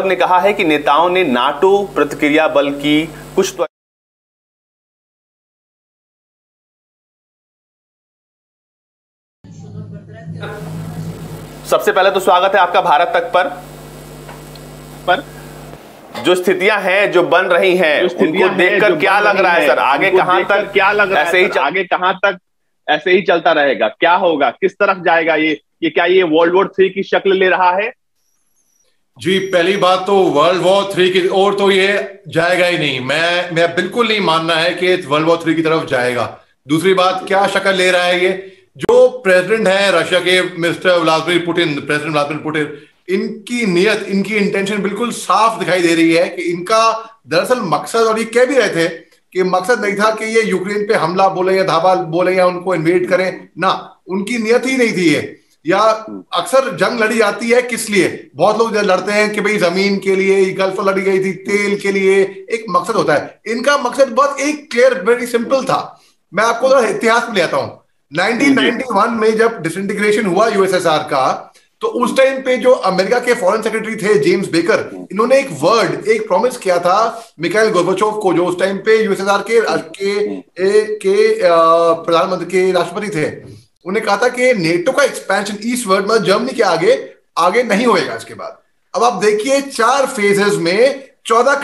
ने कहा है कि नेताओं ने नाटो प्रतिक्रिया बल की कुछ सबसे पहले तो स्वागत है आपका भारत तक पर जो स्थितियां हैं जो बन रही हैं उनको देखकर क्या लग रहा है सर, आगे कहां तक क्या लग रहा है, आगे कहां तक ऐसे ही चलता रहेगा, क्या होगा, किस तरफ जाएगा ये क्या ये वर्ल्ड वॉर 3 की शक्ल ले रहा है? जी, पहली बात तो वर्ल्ड वॉर 3 की ओर तो ये जाएगा ही नहीं। मैं बिल्कुल नहीं मानना है कि वर्ल्ड वॉर 3 की तरफ जाएगा। दूसरी बात, क्या शक्ल ले रहा है ये जो प्रेसिडेंट है रशिया के प्रेसिडेंट व्लादिमीर पुतिन, इनकी नीयत, इनकी इंटेंशन बिल्कुल साफ दिखाई दे रही है कि इनका दरअसल मकसद, और ये कह भी रहे थे कि मकसद नहीं था कि ये यूक्रेन पे हमला बोले या धावा बोले या उनको इन्वेड करें, ना, उनकी नियत ही नहीं थी ये। या अक्सर जंग लड़ी जाती है किस लिए? बहुत लोग लड़ते हैं कि भाई जमीन के लिए, गल्फ लड़ी गई थी तेल के लिए, एक मकसद होता है। इनका मकसद बहुत एक क्लियर, वेरी सिंपल था। मैं आपको थोड़ा इतिहास में ले आता हूं। 1991 में जब डिसइंटीग्रेशन हुआ यूएसएसआर का, तो उस टाइम पे जो अमेरिका के फॉरेन सेक्रेटरी थे जेम्स बेकर, इन्होंने एक प्रॉमिस किया था मिखाइल गोर्बाचोव को, जो उस टाइम पे यूएसएसआर के प्रधानमंत्री के राष्ट्रपति थे। उन्हें कहा था कि नेटो का एक्सपेंशन ईस्टवर्ड, मतलब जर्मनी के आगे नहीं होएगा इसके बाद। अब आप देखिए 4 फेजेस में 14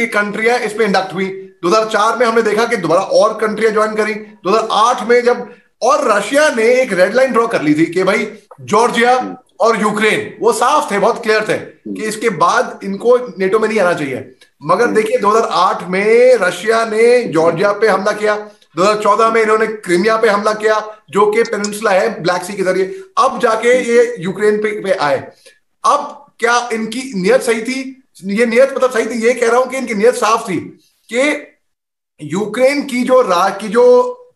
कंट्रियां इसमें इंडक्ट हुई। 2004 में हमने देखा कि दोबारा और कंट्रियां ज्वाइन करी। 2008 में जब, और रशिया ने एक रेड लाइन ड्रॉ कर ली थी कि भाई जॉर्जिया और यूक्रेन, वो साफ थे, बहुत क्लियर थे कि इसके बाद इनको नेटो में नहीं आना चाहिए। मगर देखिए 2008 में रशिया ने जॉर्जिया पे हमला किया, 2014 में इन्होंने क्रीमिया पे हमला किया जो कि पेनिनसुला है ब्लैक सी के जरिए, अब जाके ये यूक्रेन पे आए। अब क्या इनकी नियत सही थी? ये नियत मतलब सही थी, ये कह रहा हूं कि इनकी नियत साफ थी कि यूक्रेन की जो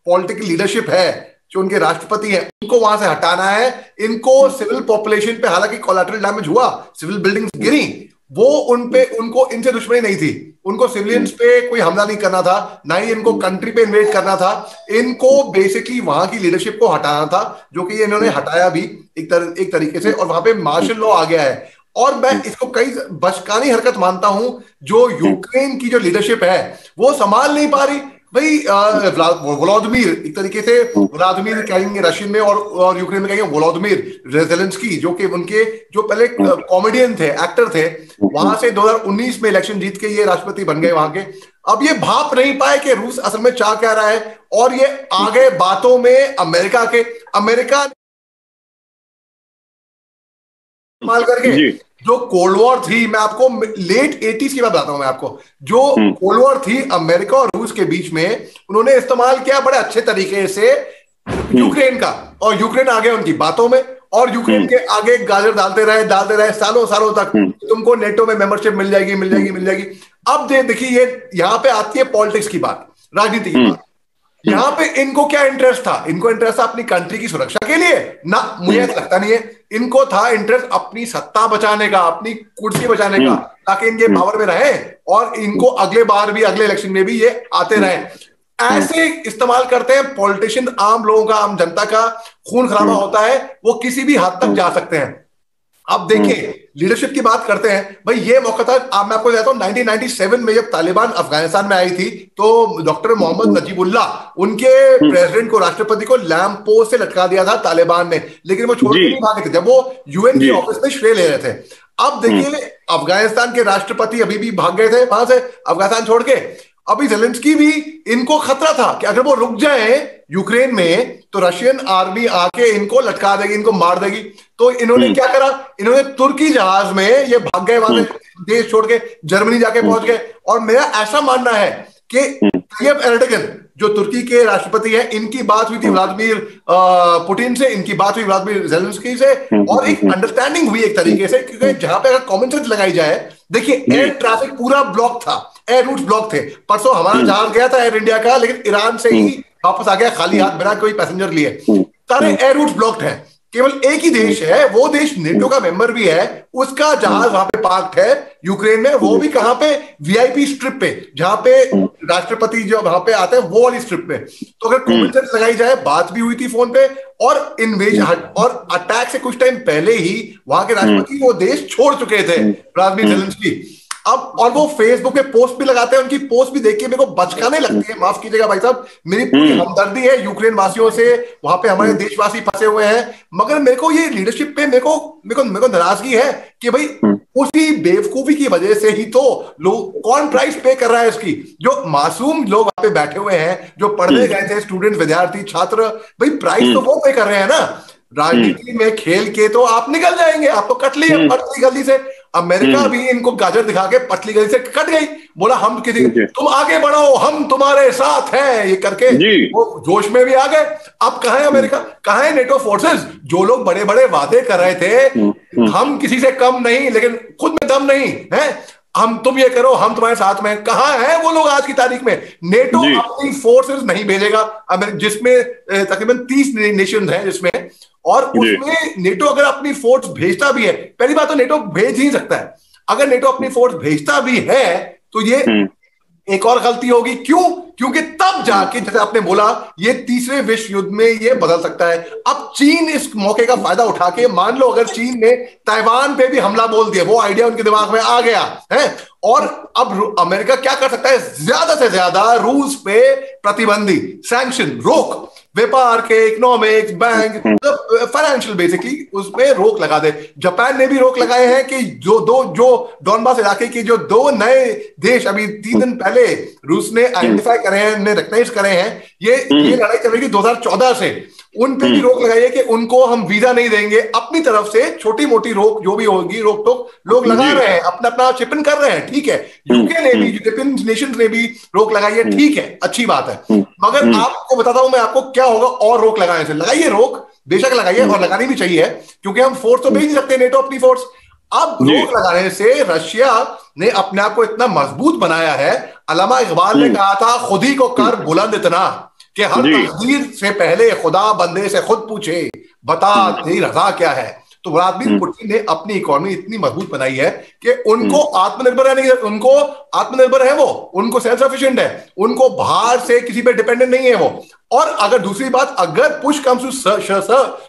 पॉलिटिकल लीडरशिप है, जो उनके राष्ट्रपति हैं, उनको वहां से हटाना है। इनको सिविल पॉपुलेशन पे, हालांकि कोलैटरल डैमेज हुआ, सिविल बिल्डिंग्स गिरी, वो उनको इनसे दुश्मनी नहीं थी। उनको सिविलियंस पे कोई हमला नहीं करना था, ना ही इनको कंट्री पे इन्वेड करना था। इनको बेसिकली वहां की लीडरशिप को हटाना था, जो कि इन्होंने हटाया भी एक तरीके से, और वहां पे मार्शल लॉ आ गया है। और मैं इसको कई बचकानी हरकत मानता हूं जो यूक्रेन की जो लीडरशिप है वो संभाल नहीं पा रही। भाई व्लादिमीर, एक तरीके से व्लादिमीर कहेंगे रशियन में, और यूक्रेन में कहेंगे व्लादिमीर ज़ेलेंस्की, जो कि उनके जो पहले कॉमेडियन थे, एक्टर थे, वहां से 2019 में इलेक्शन जीत के ये राष्ट्रपति बन गए वहां के। अब ये भाप नहीं पाए कि रूस असल में चाह क्या रहा है, और ये आ गए बातों में अमेरिका इस्तेमाल करके। जो कोल्ड वॉर थी, मैं आपको लेट 80s की बात बताता हूं, मैं आपको जो कोल्ड वॉर थी अमेरिका और रूस के बीच में, उन्होंने इस्तेमाल किया बड़े अच्छे तरीके से यूक्रेन का, और यूक्रेन आ गए उनकी बातों में, और यूक्रेन के आगे गाजर डालते रहे सालों तक, तुमको नेटो में मेंबरशिप मिल जाएगी। अब देखिए ये यहां पे आती है पॉलिटिक्स की बात, राजनीति की बात। यहां पे इनको क्या इंटरेस्ट था? इनको इंटरेस्ट था अपनी कंट्री की सुरक्षा के लिए ना, मुझे लगता नहीं है। इनको था इंटरेस्ट अपनी सत्ता बचाने का, अपनी कुर्सी बचाने का, ताकि इनके पावर में रहे और इनको अगले बार भी, अगले इलेक्शन में भी ये आते रहे। ऐसे इस्तेमाल करते हैं पॉलिटिशियन। आम लोगों का, आम जनता का खून खराबा होता है, वो किसी भी हद तक जा सकते हैं। अब देखिए लीडरशिप की बात करते हैं, भाई ये मौका था। अब मैं आपको कहता हूं 1997 में जब तालिबान अफगानिस्तान में आई थी, तो डॉक्टर मोहम्मद नजीबुल्लाह, उनके प्रेसिडेंट को, राष्ट्रपति को लैंप पोस्ट से लटका दिया था तालिबान ने, लेकिन वो छोड़ के नहीं भागे थे जब वो यूएन के ऑफिस में श्रेय ले रहे थे। अब देखिए अफगानिस्तान के राष्ट्रपति अभी भी भाग गए थे वहां से, अफगानिस्तान छोड़ के। अभी ज़ेलेंस्की भी, इनको खतरा था कि अगर वो रुक जाए यूक्रेन में तो रशियन आर्मी आके इनको लटका देगी, इनको मार देगी। तो इन्होंने क्या करा? इन्होंने तुर्की जहाज में ये भाग गए वहां से, देश छोड़ के जर्मनी जाके पहुंच गए। और मेरा ऐसा मानना है कि तैयब एर्डोगन, जो तुर्की के राष्ट्रपति हैं, इनकी बात हुई थी व्लादिमीर पुतिन से, इनकी बात हुई व्लादिमीर ज़ेलेंस्की से, और एक अंडरस्टैंडिंग हुई एक तरीके से, क्योंकि जहां पे अगर कॉमन सेंस लगाई जाए, देखिए एयर ट्रैफिक पूरा ब्लॉक था, एयर रूट्स ब्लॉक थे। परसों हमारा जहाज गया था एयर इंडिया का, लेकिन ईरान से ही वापस आ गया खाली हाथ, बिना कोई पैसेंजर लिए। सारे एयर रूट्स ब्लॉक्ड हैं। केवल एक ही देश है, वो देश नेटो का मेंबर भी है, उसका जहाज वहां पे पार्क्ड है यूक्रेन में, वो भी कहां पे, वीआईपी स्ट्रिप पे, जहां पे राष्ट्रपति जो वहां पे आते हैं वो वाली स्ट्रिप पे। तो अगर कॉमन लगाई जाए, बात भी हुई थी फोन पे, और इन्वेजन और अटैक से कुछ टाइम पहले ही वहां के राष्ट्रपति वो देश छोड़ चुके थे, व्लादिमीर ज़ेलेंस्की। अब और वो फेसबुक पे पोस्ट भी लगाते हैं, उनकी पोस्ट भी देख के मेरे को बचकाने लगती है, माफ कीजिएगा भाई साहब, मेरी पूरी हमदर्दी है यूक्रेन वासियों से, वहां पे हमारे देशवासी फंसे हुए हैं, मगर मेरे को ये लीडरशिप पे मेरे को नाराजगी है कि भाई उसी बेवकूफी की वजह से ही तो लोग, कौन प्राइस पे कर रहा है इसकी? जो मासूम लोग वहां पे बैठे हुए हैं, जो पढ़ने गए थे, स्टूडेंट, विद्यार्थी, छात्र, भाई प्राइस तो वो पे कर रहे हैं ना। राजनीति में खेल के तो आप निकल जाएंगे, आप तो कट लिए पतली गली से। अमेरिका भी इनको गाजर दिखा के पतली गली से कट गई, बोला हम किसी, तुम आगे बढ़ो, हम तुम्हारे साथ हैं, ये करके वो जोश में भी आ गए। अब कहां है अमेरिका, कहां है नेटो फोर्सेस? जो लोग बड़े बड़े वादे कर रहे थे, हम किसी से कम नहीं, लेकिन खुद में दम नहीं है, हम, तुम ये करो, हम तुम्हारे साथ में, कहां है वो लोग आज की तारीख में? नेटो अपनी फोर्सेस नहीं भेजेगा, जिसमें तकरीबन 30 नेशन हैं जिसमें, और उसमें नेटो अगर अपनी फोर्स भेजता भी है, पहली बात तो नेटो भेज ही सकता है, अगर नेटो अपनी फोर्स भेजता भी है तो ये एक और गलती होगी। क्यों? क्योंकि तब जाके, जैसे आपने बोला, ये तीसरे विश्व युद्ध में ये बदल सकता है। अब चीन इस मौके का फायदा उठा के, मान लो अगर चीन ने ताइवान पे भी हमला बोल दिया, वो आइडिया उनके दिमाग में आ गया है, और अब अमेरिका क्या कर सकता है? ज्यादा से ज्यादा रूस पे प्रतिबंधी, सैंक्शन, रोक, व्यापार के, इकोनॉमिक्स, बैंक, फाइनेंशियल, बेसिकली उसमें रोक लगा दे। जापान ने भी रोक लगाए हैं कि जो डोनबास इलाके के जो 2 नए देश अभी 3 दिन पहले रूस ने आइडेंटिफाई करे हैं, ने रिकॉग्नाइज करे हैं, ये लड़ाई चल रही थी 2014 से, उन पे भी रोक लगाई है कि उनको हम वीजा नहीं देंगे। अपनी तरफ से छोटी मोटी रोक जो भी होगी, रोक टोक लोग लगा रहे हैं, अपना अपना चिपन कर रहे हैं, ठीक है। यूके ने भी, यूरोपियन नेशंस ने भी रोक लगाई है, ठीक है, अच्छी बात है। मगर आपको बताता हूं मैं आपको क्या होगा और रोक लगाने से। लगाइए रोक, बेशक लगाइए, और लगानी भी चाहिए, क्योंकि हम फोर्स तो भेज नहीं सकते, नेटो अपनी फोर्स। अब रोक लगाने से रशिया ने अपने आप को इतना मजबूत बनाया है। अल्लामा इकबाल ने कहा था, खुद ही को कर बुलंद इतना कि हर तकदीर से पहले खुदा बंदे से खुद पूछे, बता तेरी रजा क्या है। तो व्लादिमीर पुतिन ने अपनी इकोनॉमी इतनी मजबूत बनाई है कि उनको आत्मनिर्भर रहने की, उनको आत्मनिर्भर है, वो उनको सेल्फ सफिशिएंट है, उनको बाहर से किसी पे डिपेंडेंट नहीं है वो। और अगर दूसरी बात, अगर पुश कम्स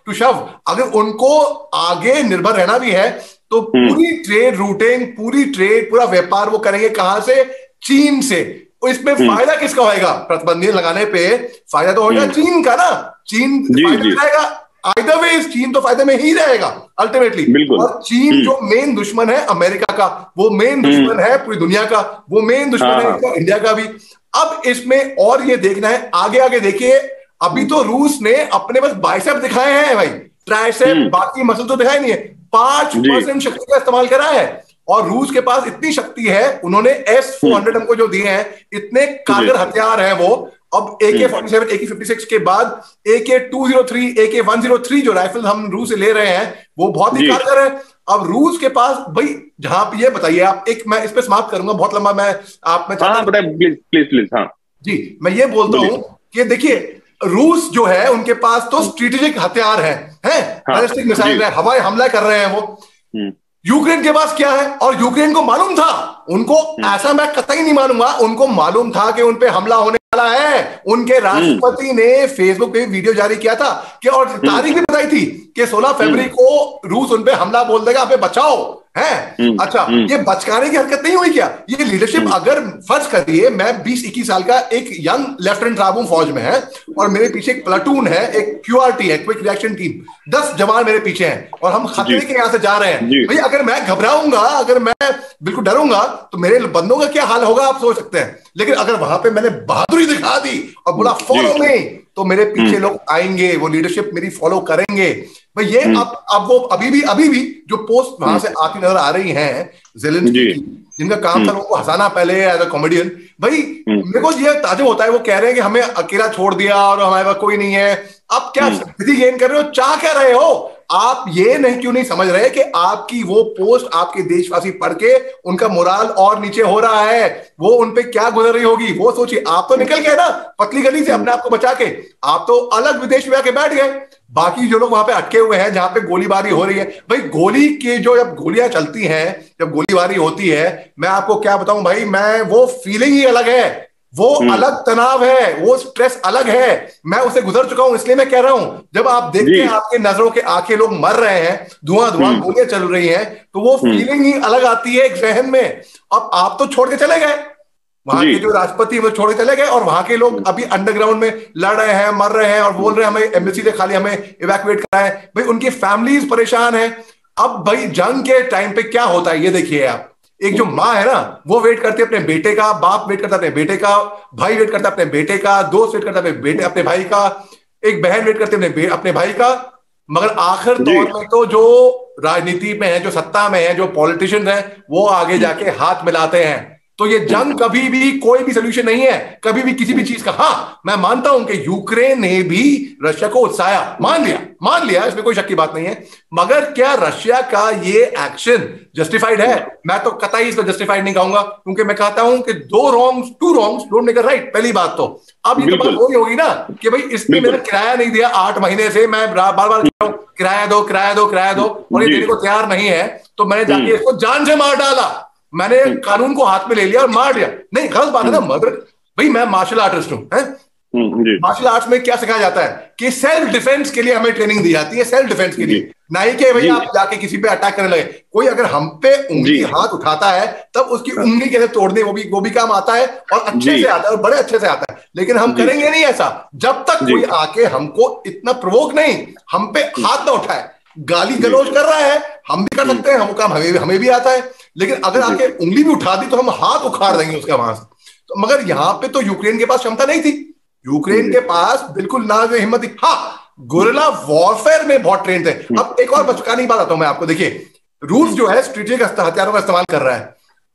टू शव, अगर उनको आगे निर्भर रहना भी है तो पूरी ट्रेड रूटिंग, पूरा व्यापार वो करेंगे कहां से? चीन से। इसमें फायदा किसका होगा? प्रतिबंध लगाने पे फायदा तो होगा चीन का ना, चीन फायदा रहेगा, आइदर वे चीन तो फायदे में ही रहेगा अल्टीमेटली। और चीन जो मेन दुश्मन है अमेरिका का, वो मेन दुश्मन है पूरी दुनिया का, वो मेन दुश्मन है इंडिया का भी। अब इसमें और ये देखना है, आगे आगे देखिए, अभी तो रूस ने अपने बस बाइसेप दिखाए हैं भाई, ट्राइसेप, बाकी मसल तो दिखाए नहीं है। 5% शक्ति का इस्तेमाल करा है, और रूस के पास इतनी शक्ति है, उन्होंने S-400 हमको जो दिए हैं, इतने कारगर हथियार हैं वो। अब AK-47, AK-56 के बाद AK-203, AK-103 जो राइफल हम रूस से ले रहे हैं, वो बहुत ही कारगर है। अब रूस के पास भाई, जहां पे ये बताइए आप, एक मैं इस पे समाप्त करूंगा, बहुत लंबा मैं आप में प्लीज। हाँ जी, मैं ये बोलता हूं कि देखिए, रूस जो है उनके पास तो स्ट्रेटेजिक हथियार है, बैलिस्टिक मिसाइल है, हवाई हमला कर रहे हैं वो। यूक्रेन के पास क्या है? और यूक्रेन को मालूम था, उनको ऐसा मैं कतई नहीं मानूंगा, उनको मालूम था कि उन पे हमला होने वाला है। उनके राष्ट्रपति ने फेसबुक पे वीडियो जारी किया था कि, और तारीख भी बताई थी कि 16 फरवरी को रूस उन पे हमला बोल देगा, हमें बचाओ है। अच्छा, ये बचकाने की हरकत नहीं हुई क्या? ये लीडरशिप, अगर फर्ज करिए मैं 20-21 साल का एक यंग लेफ्टिनेंट रहा हूं फौज में है, और मेरे पीछे एक प्लाटून है, एक QRT है, क्विक रिएक्शन टीम, 10 जवान मेरे पीछे हैं, और हम खतरे के यहां से जा रहे हैं भाई। अगर मैं घबराऊंगा, अगर मैं बिल्कुल डरूंगा, तो मेरे बंदों का क्या हाल होगा आप सोच सकते हैं। लेकिन अगर वहां पे मैंने बहादुरी दिखा दी और बोला फॉलो मी, तो मेरे पीछे लोग आएंगे, वो लीडरशिप मेरी फॉलो करेंगे भाई। ये अब वो अभी भी जो पोस्ट वहां से आती नजर आ रही हैं ज़ेलेंस्की की, जिनका काम था उनको हंसाना पहले एज अ कॉमेडियन, भाई मेरे को ये ताजुब होता है। वो कह रहे हैं कि हमें अकेला छोड़ दिया और हमारे पास कोई नहीं है। अब क्या स्थिति गेन कर रहे हो? चाह क्या रहे हो? आप ये नहीं क्यों नहीं समझ रहे कि आपकी वो पोस्ट आपके देशवासी पढ़ के उनका मोराल और नीचे हो रहा है, वो उनपे क्या गुजर रही होगी वो सोचिए। आप तो निकल गए ना पतली गली से अपने आप को बचा के, आप तो अलग विदेश में आके बैठ गए। बाकी जो लोग वहां पे अटके हुए हैं जहां पे गोलीबारी हो रही है, भाई गोली की जो जब गोलियां चलती हैं, जब गोलीबारी होती है, मैं आपको क्या बताऊं भाई, मैं वो फीलिंग ही अलग है, वो अलग तनाव है, वो स्ट्रेस अलग है, मैं उसे गुजर चुका हूं। इसलिए मैं कह रहा हूं, जब आप देखते हैं आपके नजरों के आके लोग मर रहे हैं, धुआं धुआं गोलियां चल रही हैं, तो वो फीलिंग ही अलग आती है एक जहन में। अब आप तो छोड़ के चले गए, वहां के जो राष्ट्रपति वो छोड़ के चले गए, और वहां के लोग अभी अंडरग्राउंड में लड़ रहे हैं, मर रहे हैं, और बोल रहे हैं हमें एम्बेसी से खाली हमें इवैक्यूएट कराएं। भाई उनकी फैमिलीज परेशान है। अब भाई जंग के टाइम पे क्या होता है ये देखिए आप, एक जो माँ है ना वो वेट करती है अपने बेटे का, बाप वेट करता है अपने बेटे का, भाई वेट करता है अपने बेटे का, दोस्त वेट करता है अपने बेटे अपने भाई का, एक बहन वेट करती है अपने भाई का। मगर आखिर तौर में तो जो राजनीति में है, जो सत्ता में है, जो पॉलिटिशियंस हैं, वो आगे जाके हाथ मिलाते हैं। तो ये जंग कभी भी कोई भी सोल्यूशन नहीं है, कभी भी किसी भी चीज का। हाँ मैं मानता हूं कि यूक्रेन ने भी रशिया को उत्साया, मान लिया, इसमें कोई शक की बात नहीं है। मगर क्या रशिया का ये एक्शन जस्टिफाइड है? मैं तो कतई इसको जस्टिफाइड नहीं कहूंगा, क्योंकि मैं कहता हूं कि two wrongs don't make a right. पहली बात तो अब ये तो बात वही होगी ना कि भाई इसने मेरा किराया नहीं दिया 8 महीने से, मैं बार बार कह रहा हूं किराया दो किराया दो किराया दो, और ये देने को तैयार नहीं है, तो मैंने जाके इसको जान से मार डाला, मैंने कानून को हाथ में ले लिया और मार दिया। नहीं गलत बात है ना मर्डर। भाई मैं मार्शल आर्टिस्ट हूं, मार्शल आर्ट्स में क्या सिखाया जाता है कि सेल्फ डिफेंस के लिए हमें ट्रेनिंग दी जाती है, सेल्फ डिफेंस के लिए, नहीं कि भाई आप जाके किसी पे अटैक करने लगे। कोई अगर हम पे उंगली हाथ उठाता है तब उसकी उंगली कैसे तोड़नी, वो भी काम आता है, और अच्छे से आता है, और बड़े अच्छे से आता है। लेकिन हम करेंगे नहीं ऐसा जब तक कोई आके हमको इतना प्रोवोक नहीं, हम पे हाथ ना उठाए। गाली गलौज कर रहा है, हम भी कर सकते हैं, हम काम हमें भी आता है, लेकिन अगर आके उंगली भी उठा दी तो हम हाथ उखाड़ देंगे उसका वहां से। तो मगर यहाँ पे तो यूक्रेन के पास क्षमता नहीं थी, यूक्रेन के पास बिल्कुल ना हिम्मत थी। हाँ गुरिल्ला वॉरफेयर में बहुत ट्रेन थे। अब एक और बचकानी बात आता हूं मैं आपको, देखिए रूस जो है स्ट्रेटेजिक हथियारों का इस्तेमाल कर रहा है।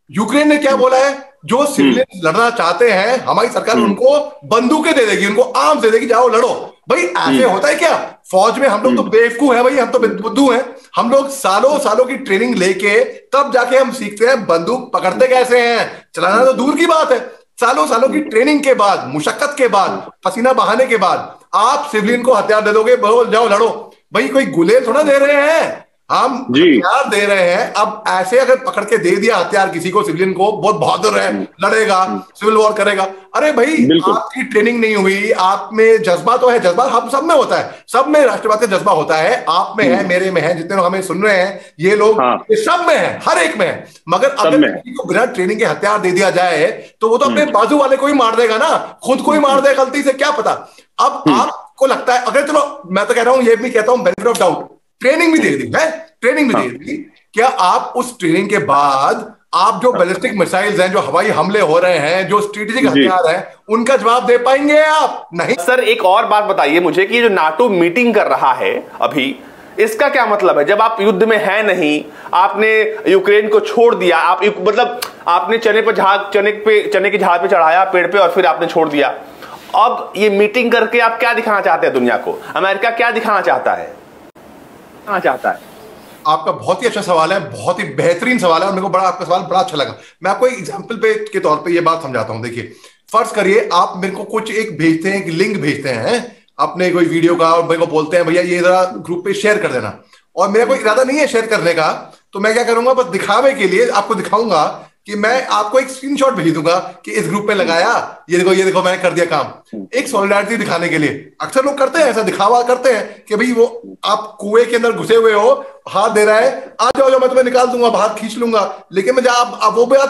यूक्रेन ने क्या बोला है, जो सिविलियन लड़ना चाहते हैं हमारी सरकार उनको बंदूकें दे देगी, उनको आर्म्स दे देगी, जाओ लड़ो। भाई ऐसे होता है क्या? फौज में हम लोग तो बेवकूफ है भाई, हम तो बुद्धू हैं। हम लोग सालों की ट्रेनिंग लेके तब जाके हम सीखते हैं बंदूक पकड़ते कैसे हैं, चलाना तो दूर की बात है। सालों की ट्रेनिंग के बाद, मुशक्कत के बाद, पसीना बहाने के बाद आप सिविलियन को हथियार दे दोगे, जाओ लड़ो। भाई कोई गुलेल थोड़ा दे रहे हैं, हम हथियार दे रहे हैं। अब ऐसे अगर पकड़ के दे दिया हथियार किसी को, सिविलियन को, बहुत बहादुर है, लड़ेगा, सिविल वॉर करेगा। अरे भाई आपकी ट्रेनिंग नहीं हुई, आप में जज्बा तो है, जज्बा हम सब में होता है, सब में राष्ट्रवाद का जज्बा होता है, आप में है, मेरे में है, जितने लोग हमें सुन रहे हैं ये लोग, ये सब में है, हर एक में है। मगर अगर किसी को बिना ट्रेनिंग के हथियार दे दिया जाए तो वो तो अपने बाजू वाले को ही मार देगा ना, खुद को ही मार देगा गलती से, क्या पता। अब आपको लगता है, अगर चलो मैं तो कह रहा हूं, ये भी कहता हूं बेनिफिट ऑफ डाउट, ट्रेनिंग भी दे दी है, ट्रेनिंग भी दे दी, क्या आप उस ट्रेनिंग के बाद आप जो बैलिस्टिक मिसाइल्स हैं, जो हवाई हमले हो रहे हैं, जो स्ट्रेटेजिक हथियार हैं, उनका जवाब दे पाएंगे आप? नहीं। सर एक और बात बताइए मुझे कि जो नाटो मीटिंग कर रहा है अभी, इसका क्या मतलब है? जब आप युद्ध में है नहीं, आपने यूक्रेन को छोड़ दिया, आप मतलब आपने चने की झाड़ पे चढ़ाया पेड़ पे और फिर आपने छोड़ दिया। अब ये मीटिंग करके आप क्या दिखाना चाहते हैं दुनिया को? अमेरिका क्या दिखाना चाहता है? आपका बहुत ही अच्छा सवाल है, बहुत ही बेहतरीन सवाल है, और मेरे को आपका सवाल बड़ा अच्छा लगा। मैं आपको एक एग्जांपल के तौर पे ये बात समझाता हूं। देखिए फर्ज करिए आप मेरे को कुछ एक भेजते हैं, एक लिंक भेजते हैं अपने कोई वीडियो का, और मेरे को बोलते हैं भैया ये जरा ग्रुप पे शेयर कर देना, और मेरा कोई इरादा नहीं है शेयर करने का, तो मैं क्या करूंगा, बस दिखावे के लिए आपको दिखाऊंगा कि मैं आपको एक स्क्रीनशॉट भेज दूंगा कि इस ग्रुप पे लगाया, ये देखो मैंने कर दिया काम, एक सॉलिडारिटी दिखाने के लिए। अक्सर लोग करते हैं ऐसा, दिखावा करते हैं कि भाई वो आप कुएं के अंदर घुसे हुए हो, हाथ दे रहा है, आ जाओ मैं तुम्हें निकाल दूंगा, हाथ खींच लूंगा, लेकिन मैं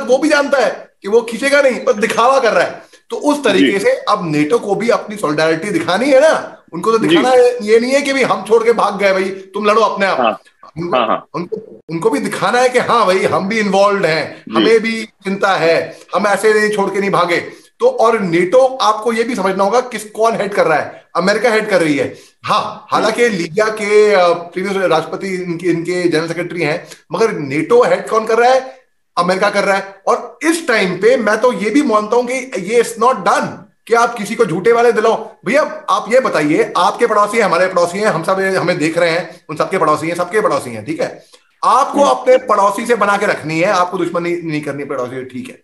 वो भी जानता है कि वो खींचेगा नहीं, बस दिखावा कर रहा है। तो उस तरीके से अब नेटो को भी अपनी सॉलिडारिटी दिखानी है ना, उनको तो दिखाना है, ये नहीं है कि भाई हम छोड़ के भाग गए, भाई तुम लड़ो अपने आप। उनको भी दिखाना है कि हाँ भाई हम भी इन्वॉल्व हैं, हमें भी चिंता है, हम ऐसे नहीं छोड़ के नहीं भागे। तो और नेटो आपको ये भी समझना होगा कौन हेड कर रहा है, अमेरिका हेड कर रही है। हाँ हालांकि लीबिया के प्रीवियस राष्ट्रपति इनके जनरल सेक्रेटरी हैं, मगर नेटो हेड कौन कर रहा है? अमेरिका कर रहा है। और इस टाइम पे मैं तो ये भी मानता हूं कि ये इट्स नॉट डन, कि आप किसी को झूठे वाले दिलाओ। भैया आप ये बताइए, आपके पड़ोसी हैं, हमारे पड़ोसी हैं, हम सब हमें देख रहे हैं, उन सबके पड़ोसी हैं, सबके पड़ोसी हैं, ठीक है। आपको अपने पड़ोसी से बना के रखनी है, आपको दुश्मनी नहीं करनी पड़ोसी से, ठीक है।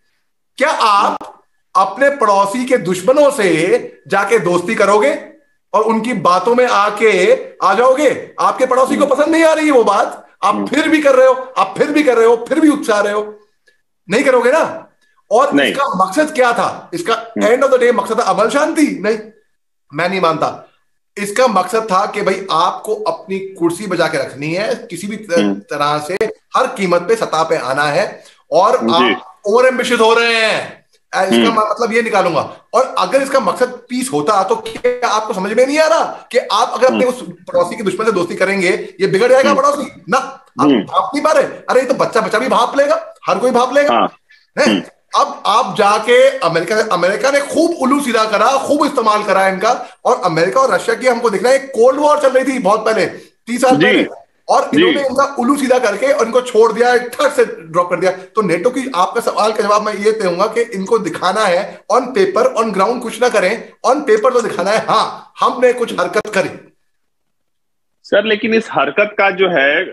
क्या आप अपने पड़ोसी के दुश्मनों से जाके दोस्ती करोगे और उनकी बातों में आके आ जाओगे? आपके पड़ोसी को पसंद नहीं आ रही है वो बात, आप फिर भी कर रहे हो, आप फिर भी कर रहे हो, फिर भी उकसा रहे हो, नहीं करोगे ना। और नहीं। इसका मकसद क्या था? इसका एंड ऑफ द डे मकसद था अमल शांति? नहीं, मैं नहीं मानता। इसका मकसद था कि भाई आपको अपनी कुर्सी बजा के रखनी है, किसी भी तरह से हर कीमत पे सत्ता पे आना है, और आप ओवर एम्बिशियस हो रहे हैं, इसका मतलब ये निकालूंगा। और अगर इसका मकसद पीस होता तो क्या आपको समझ में नहीं आ रहा कि आप अगर अपने उस पड़ोसी के दुश्मन से दोस्ती करेंगे, ये बिगड़ जाएगा पड़ोसी ना? आप भाप नहीं पा रहे? अरे ये तो बच्चा बच्चा भी भाप लेगा, हर कोई भाप लेगा। अब आप जाके अमेरिका ने खूब उल्लू सीधा करा, खूब इस्तेमाल करा इनका, और अमेरिका और रशिया की हमको दिख रहा है कोल्ड वॉर चल रही थी बहुत पहले, 30 साल पहले, और इन्होंने इनका उल्लू सीधा करके और इनको छोड़ दिया, ठट से ड्रॉप कर दिया। तो नेटो की आपका सवाल का जवाब मैं ये दूंगा कि इनको दिखाना है ऑन पेपर, ऑन ग्राउंड कुछ ना करें, ऑन पेपर तो दिखाना है हाँ हमने कुछ हरकत करी। सर लेकिन इस हरकत का जो है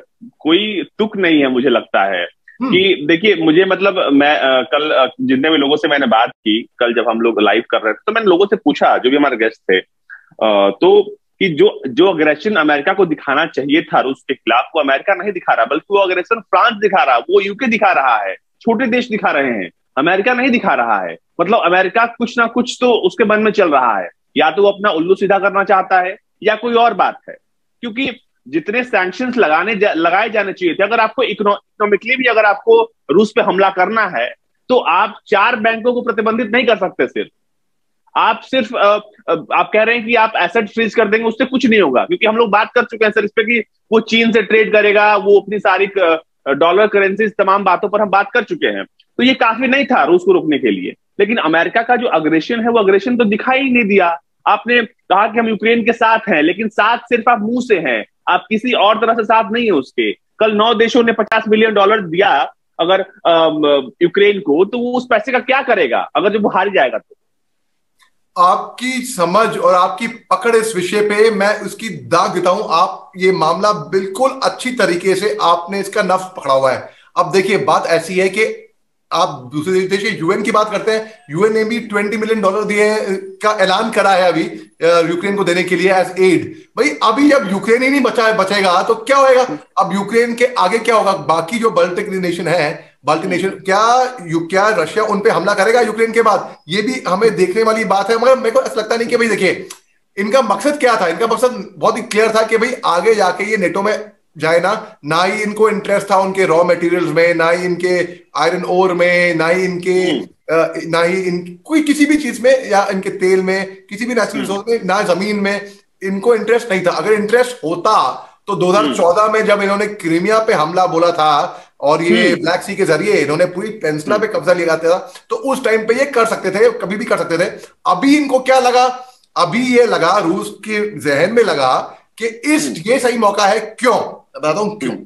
कोई तुक नहीं है, मुझे लगता है कि देखिए, मुझे मतलब मैं कल जितने भी लोगों से मैंने बात की, कल जब हम लोग लाइव कर रहे थे, तो मैंने लोगों से पूछा, जो भी हमारे गेस्ट थे, तो कि जो अग्रेशन अमेरिका को दिखाना चाहिए था रूस के खिलाफ, वो अमेरिका नहीं दिखा रहा, बल्कि वो अग्रेशन फ्रांस दिखा रहा, वो यूके दिखा रहा है, छोटे देश दिखा रहे हैं, अमेरिका नहीं दिखा रहा है। मतलब अमेरिका कुछ ना कुछ तो उसके मन में चल रहा है, या तो वो अपना उल्लू सीधा करना चाहता है या कोई और बात है। क्योंकि जितने सैंक्शंस लगाए जाने चाहिए थे, अगर आपको इकोनॉमिकली भी अगर आपको रूस पे हमला करना है, तो आप 4 बैंकों को प्रतिबंधित नहीं कर सकते। सिर्फ आप कह रहे हैं कि आप एसेट फ्रीज कर देंगे, उससे कुछ नहीं होगा, क्योंकि हम लोग बात कर चुके हैं सर इस पे कि वो चीन से ट्रेड करेगा, वो अपनी सारी डॉलर करेंसी, तमाम बातों पर हम बात कर चुके हैं। तो ये काफी नहीं था रूस को रोकने के लिए। लेकिन अमेरिका का जो अग्रेशन है, वो अग्रेशन तो दिखाई ही नहीं दिया। आपने कहा कि हम यूक्रेन के साथ हैं, लेकिन साथ सिर्फ आप मुंह से हैं, आप किसी और तरह से साथ नहीं है उसके। कल 9 देशों ने $50 बिलियन दिया अगर यूक्रेन को, तो वो उस पैसे का क्या करेगा अगर जब वो हार जाएगा? तो आपकी समझ और आपकी पकड़ इस विषय पे मैं उसकी दाग देता हूं। आप ये मामला बिल्कुल अच्छी तरीके से आपने इसका नफ्स पकड़ा हुआ है। अब देखिए बात ऐसी है कि आप दूसरे देश के यूएन की बात करते हैं, यूएन ने भी $20 मिलियन दिए का ऐलान करा है अभी यूक्रेन को देने के लिए एज एड। भाई अभी जब यूक्रेन ही नहीं बचेगा तो क्या होएगा? अब यूक्रेन के आगे क्या होगा? बाकी जो बाल्टिक नेशन क्या रशिया उन पे हमला करेगा यूक्रेन के बाद? ये भी हमें देखने वाली बात है। मगर मेरे को ऐसा लगता नहीं कि भाई देखिए इनका मकसद क्या था। इनका मकसद बहुत ही क्लियर था कि भाई आगे जाके ये नेटो में जाए ना ही इनको इंटरेस्ट था उनके रॉ मटेरियल्स में, ना ही इनके आयरन ओर में, ना ही कोई किसी भी चीज में, या इनके तेल में, किसी भी नेचुरल रिसोर्स में, ना जमीन में इनको इंटरेस्ट नहीं था। अगर इंटरेस्ट होता तो 2014 में जब इन्होंने क्रीमिया पे हमला बोला था और ये ब्लैक सी के जरिए इन्होंने पूरी पेनिनसुला पे कब्जा लिया था, तो उस टाइम पे ये कर सकते थे, कभी भी कर सकते थे। अभी इनको क्या लगा? अभी ये लगा, रूस के जहन में लगा कि ये सही मौका है। क्यों बताता हूं क्यों।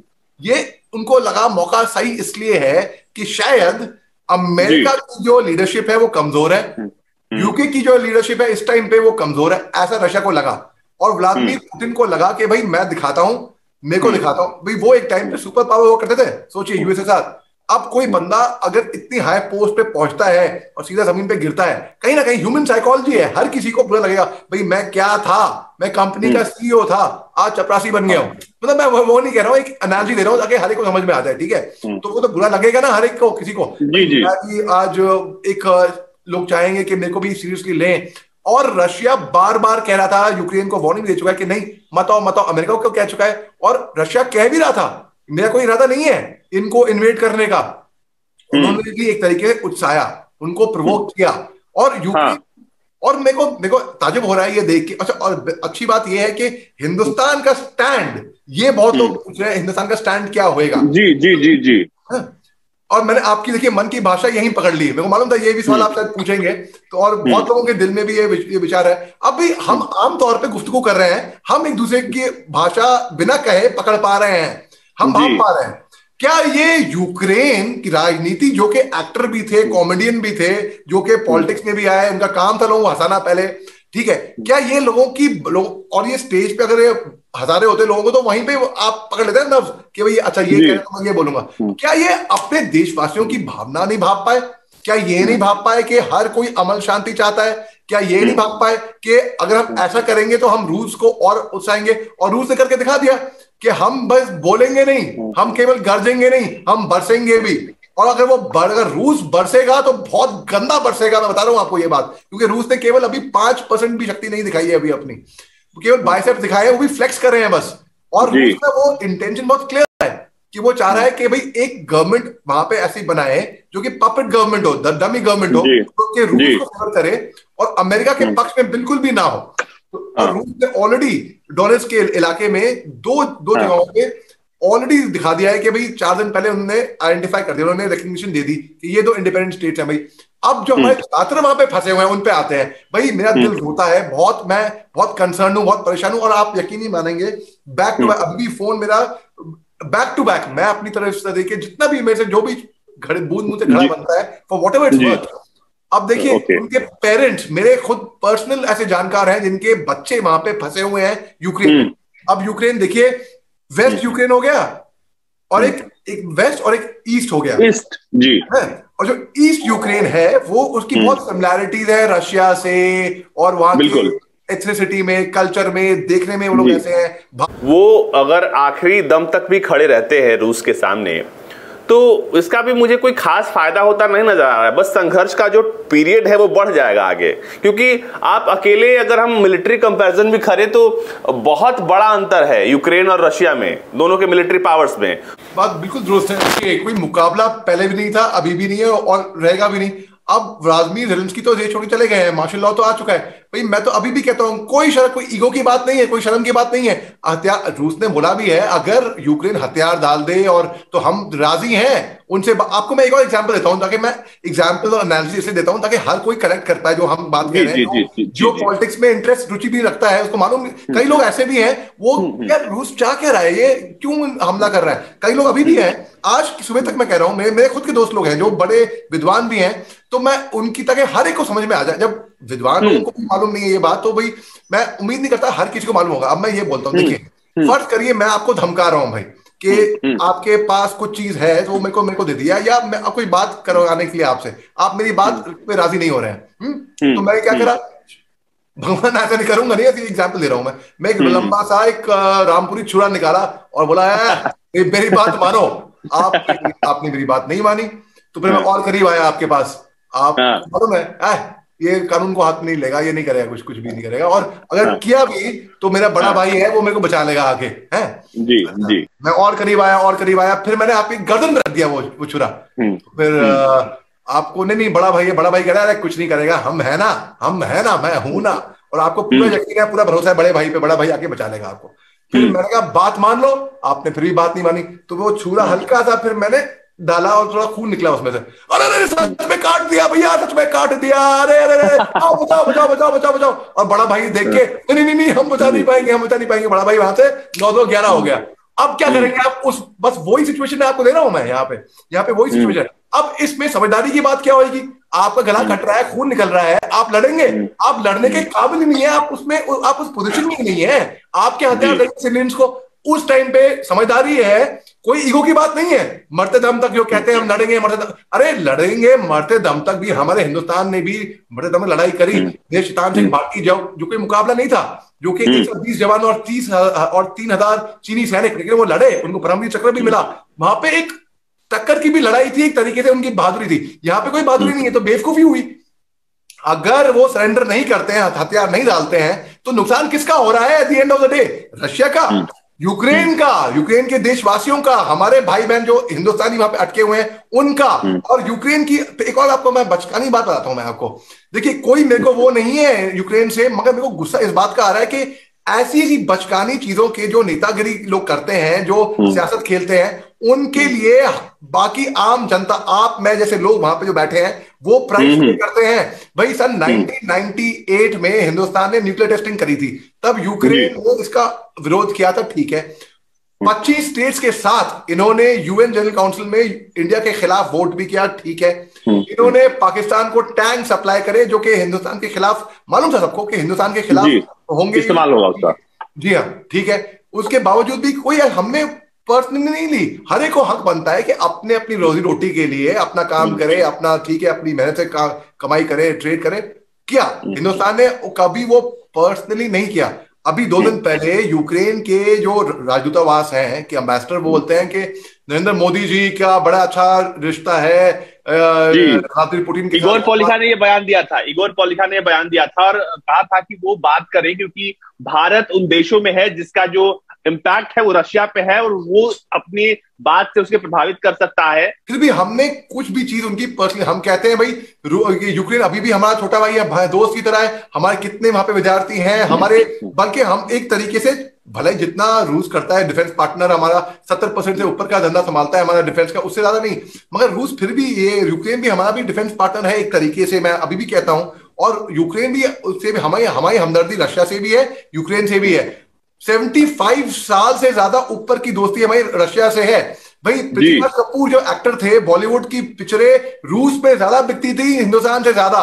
ये उनको लगा मौका सही इसलिए है कि शायद अमेरिका की जो लीडरशिप है वो कमजोर है, यूके की जो लीडरशिप है इस टाइम पे वो कमजोर है, ऐसा रशिया को लगा। और व्लादिमीर पुतिन को लगा कि भाई मैं दिखाता हूं, मेरे को दिखाता हूं। भाई वो एक टाइम पे सुपर पावर हुआ करते थे, सोचिए यूएस के साथ। अब कोई बंदा अगर इतनी हाई पोस्ट पे पहुंचता है और सीधा जमीन पे गिरता है, कहीं ना कहीं ह्यूमन साइकोलॉजी है, हर किसी को बुरा लगेगा। भाई मैं क्या था? मैं कंपनी का सीईओ था, आज चपरासी बन गया हूं। मतलब मैं वो नहीं कह रहा हूं, एक एनालॉजी दे रहा हूं ताकि हर एक को समझ में आ जाए, ठीक है? तो वो तो बुरा लगेगा ना हर एक को, किसी को। आज एक लोग चाहेंगे कि मेरे को भी सीरियसली लें। और रशिया बार बार कह रहा था, यूक्रेन को वार्निंग दे चुका है कि नहीं मत आओ। अमेरिका को कह चुका है, और रशिया कह भी रहा था मेरा कोई इरादा नहीं है इनको इन्वेड करने का। उन्होंने भी एक तरीके से उत्साया, उनको प्रोवोक किया। और यूक्रेन और मेरे को ताजुब हो रहा है ये देख के। अच्छा, और अच्छी बात ये है कि हिंदुस्तान का स्टैंड, ये बहुत लोग पूछ रहे हैं हिंदुस्तान का स्टैंड क्या होएगा। जी जी जी जी। और मैंने आपकी देखिए मन की भाषा यहीं पकड़ ली। मेरे को मालूम था ये भी सवाल आप शायद पूछेंगे, तो और बहुत लोगों के दिल में भी ये विचार है। अब भी हम आमतौर पे गुफ्तगू कर रहे हैं, हम एक दूसरे की भाषा बिना कहे पकड़ पा रहे हैं, हम भाप पा रहे हैं। क्या ये यूक्रेन की राजनीति, जो कि एक्टर भी थे, कॉमेडियन भी थे, जो कि पॉलिटिक्स में भी आए, उनका काम था लोगों को हंसाना पहले, ठीक है, क्या ये लोगों की और ये स्टेज पे अगर ये हंसा रहे होते लोगों को तो वहीं पे आप पकड़ लेते हैं नर्व्स कि भाई अच्छा ये कह रहा हूं मैं ये बोलूंगा। क्या ये अपने देशवासियों की भावना नहीं भाप पाए? क्या ये नहीं भाप पाए कि हर कोई अमन शांति चाहता है? क्या ये नहीं भाप पाए कि अगर हम ऐसा करेंगे तो हम रूस को और उकसाएंगे? और रूस ने करके दिखा दिया कि हम बस बोलेंगे नहीं, हम केवल गरजेंगे नहीं, हम बरसेंगे भी। और अगर रूस बरसेगा तो बहुत गंदा बरसेगा, मैं बता रहा हूं आपको ये बात, क्योंकि रूस ने केवल अभी 5% भी शक्ति नहीं दिखाई है अभी अपनी, केवल बाइसेप्स दिखाए हैं, वो भी फ्लेक्स कर रहे हैं बस। और रूस का वो इंटेंशन बहुत क्लियर है कि वो चाह रहा है कि भाई एक गवर्नमेंट वहां पे ऐसी बनाए जो कि पपेट गवर्नमेंट हो, डमी गवर्नमेंट हो, तो कि रूस को फेवर करे और अमेरिका के पक्ष में बिल्कुल भी ना हो। और रूस ने ऑलरेडी डोनेट्स्क के इलाके में दो जगहों पे ऑलरेडी दिखा दिया है कि भाई 4 दिन पहले उन्होंने आइडेंटिफाई कर दिया, उन्होंने रिकग्निशन दे दी कि ये 2 इंडिपेंडेंट स्टेट्स हैं भाई। अब जो हमारे छात्र वहां पे फंसे हुए हैं उन पे आते हैं। भाई मेरा दिल रोता है बहुत, मैं बहुत कंसर्न हूं, बहुत परेशान हूं। और आप यकीन नहीं मानेंगे, बैक टू बैक अभी फोन मेरा बैक टू बैक, मैं अपनी तरफ से देखिए जितना भी मेरे से जो भी बूंद मुंह से घड़ा बनता है for what ever its worth. अब देखिए उनके पेरेंट्स मेरे खुद पर्सनल ऐसे जानकार हैं जिनके बच्चे वहां पे फंसे हुए हैं यूक्रेन में। अब यूक्रेन देखिए, वेस्ट यूक्रेन हो गया और एक वेस्ट और एक ईस्ट हो गया, ईस्ट जी है। और जो ईस्ट यूक्रेन है वो उसकी बहुत सिमिलैरिटीज है रशिया से, और वहां की एथनिसिटी में, कल्चर में, देखने में वो लोग ऐसे हैं। वो अगर आखिरी दम तक भी खड़े रहते हैं रूस के सामने तो इसका भी मुझे कोई खास फायदा होता नहीं नजर आ रहा है। बस संघर्ष का जो पीरियड है वो बढ़ जाएगा आगे, क्योंकि आप अकेले अगर हम मिलिट्री कंपैरिजन भी करें तो बहुत बड़ा अंतर है यूक्रेन और रशिया में, दोनों के मिलिट्री पावर्स में। बात बिल्कुल दुरुस्त है कि कोई मुकाबला पहले भी नहीं था, अभी भी नहीं है और रहेगा भी नहीं। अब व्लादिमीर ज़ेलेंस्की तो देश छोड़ चले गए हैं, मार्शल लॉ तो आ चुका है। भाई मैं तो अभी भी कहता हूं कोई ईगो की बात नहीं है, कोई शर्म की बात नहीं है। हथियार रूस ने बोला भी है अगर यूक्रेन हथियार डाल दे और तो हम राजी हैं उनसे। आपको मैं एक और एग्जांपल देता हूं, ताकि मैं एग्जांपल और एनालिसिस इसलिए देता हूं ताकि हर कोई कनेक्ट कर पाए जो हम बात कर रहे हैं। जो पॉलिटिक्स में इंटरेस्ट रुचि भी रखता है उसको मालूम, कई लोग ऐसे भी हैं वो यार रूस चाह क्या रहा है, ये क्यों हमला कर रहा है। कई लोग अभी भी हैं, आज सुबह तक मैं कह रहा हूं, मेरे खुद के दोस्त लोग हैं जो बड़े विद्वान भी हैं, तो मैं उनकी ताकि हर एक को समझ में आ जाए। जब विद्वान लोगों को भी मालूम नहीं है ये बात, तो भाई मैं उम्मीद नहीं करता हर किसी को मालूम होगा। अब मैं ये बोलता हूँ, देखिए फर्ज करिए मैं आपको धमका रहा हूं भाई कि आपके पास कुछ चीज है तो मेरे को दे दिया, या मैं कोई बात करवाने के लिए आपसे, आप मेरी बात पे राजी नहीं हो रहे हैं, तो मैं क्या करा, भगवान ऐसा नहीं करूंगा, नहीं ऐसी एग्जाम्पल दे रहा हूं मैं एक लंबा सा एक रामपुरी छुरा निकाला और बोला मेरी बात मानो। आपने मेरी बात नहीं मानी तो फिर मैं और करीब आया आपके पास, आप मालूम है ये कानून को हाथ नहीं लेगा, ये नहीं करेगा, कुछ भी नहीं करेगा, और अगर किया भी तो मेरा बड़ा भाई है वो मेरे को बचा लेगा आगे, है जी जी। मैं और करीब आया, फिर मैंने आपकी गर्दन में रख दिया वो छुरा। फिर आपको नहीं बड़ा भाई है, बड़ा भाई कह रहा है कुछ नहीं करेगा, हम है ना, मैं हूं ना, और आपको पूरा यकीन है, पूरा भरोसा है बड़े भाई पे, बड़ा भाई आके बचा लेगा आपको। फिर मैंने कहा बात मान लो, आपने फिर भी बात नहीं मानी, तो वो छुरा हल्का था, फिर मैंने डाला और थोड़ा खून निकला उसमें से। अरे सच में काट दिया भैया, सच में काट दिया, अरे बचाओ। और बड़ा भाई देख के नहीं हम बचा नहीं पाएंगे। बड़ा भाई वहां से 9-11 हो गया। अब क्या करेंगे आप, बस वही सिचुएशन आपको दे रहा हूं मैं यहाँ पे वही सिचुएशन। अब इसमें समझदारी की बात क्या होगी, आपका गला कट रहा है, खून निकल रहा है, आप लड़ेंगे, आप लड़ने के काबिल नहीं है, आप उस पोजीशन में नहीं है, आपके हथियार देंगे सिविलियंस को। उस टाइम पे समझदारी है, कोई ईगो की बात नहीं है। मरते दम तक जो कहते हैं हम लड़ेंगे अरे लड़ेंगे मरते दम तक भी हमारे हिंदुस्तान ने भी मरते दम में लड़ाई करी। देशतान सिंह भारती जो कोई मुकाबला नहीं था, जो कि 120 जवान और 3,000 चीनी सैनिक, लेकिन वो लड़े, उनको परमवीर चक्र भी मिला। वहां पे एक टक्कर की भी लड़ाई थी, एक तरीके से उनकी बहादुरी थी। यहाँ पे कोई बहादुरी नहीं है, तो बेवकूफी हुई। अगर वो सरेंडर नहीं करते हैं, हथियार नहीं डालते हैं, तो नुकसान किसका हो रहा है at the end of the day? Russia का, यूक्रेन का, यूक्रेन के देशवासियों का, हमारे भाई बहन जो हिंदुस्तानी वहां पे अटके हुए हैं उनका, और यूक्रेन की। एक और आपको मैं बचकानी बात बताता हूं मैं आपको। देखिए कोई मेरे को वो नहीं है यूक्रेन से, मगर मेरे को गुस्सा इस बात का आ रहा है कि ऐसी बचकानी चीजों के जो नेतागिरी लोग करते हैं, जो सियासत खेलते हैं, उनके लिए बाकी आम जनता, आप मैं जैसे लोग वहां पे जो बैठे हैं, वो प्राइस पे करते हैं। भाई सन 1998 में हिंदुस्तान ने न्यूक्लियर टेस्टिंग करी थी, तब यूक्रेन ने इसका विरोध किया था, ठीक है। 25 स्टेट्स के साथ इन्होंने यूएन जनरल काउंसिल में इंडिया के खिलाफ वोट भी किया, ठीक है। इन्होंने पाकिस्तान को टैंक सप्लाई करे जो कि हिंदुस्तान के खिलाफ, मालूम था सबको कि हिंदुस्तान के खिलाफ होंगे, इस्तेमाल होगा उसका। जी हाँ, ठीक है। उसके बावजूद भी कोई हमने पर्सनली नहीं ली। हर एक को हक बनता है कि अपने अपनी रोजी रोटी के लिए अपना काम करे, अपना ठीक है, अपनी मेहनत से कमाई करे, ट्रेड करे। क्या हिंदुस्तान ने कभी वो पर्सनली नहीं किया? अभी 2 दिन पहले यूक्रेन के जो राजदूतावास हैं कि एम्बेसडर बोलते हैं कि नरेंद्र मोदी जी का बड़ा अच्छा रिश्ता है व्लादिमीर पुतिन के साथ। इगोर पॉलिखा ने ये बयान दिया था, इगोर पॉलिखा ने बयान दिया था और कहा था कि वो बात करें क्योंकि भारत उन देशों में है जिसका जो इम्पैक्ट है वो रशिया पे है और वो अपनी बात से उसके प्रभावित कर सकता है। फिर भी हमने कुछ भी चीज उनकी पर्सनली, हम कहते हैं भाई यूक्रेन अभी भी हमारा छोटा भाई है, दोस्त की तरह है। हमारे कितने वहां पे विद्यार्थी हैं हमारे, बल्कि हम एक तरीके से भले जितना रूस करता है, डिफेंस पार्टनर हमारा 70% से ऊपर का धंधा संभालता है हमारा डिफेंस का, उससे ज्यादा नहीं, मगर रूस फिर भी, ये यूक्रेन भी हमारा भी डिफेंस पार्टनर है एक तरीके से, मैं अभी भी कहता हूं। और यूक्रेन भी, उससे भी हमारी हमदर्दी रशिया से भी है, यूक्रेन से भी है। 75 साल से ज्यादा ऊपर की दोस्ती हमारी रशिया से है भाई। पृथ्वीराज कपूर जो एक्टर थे, बॉलीवुड की पिक्चरें रूस में ज्यादा बिकती थी हिंदुस्तान से ज्यादा।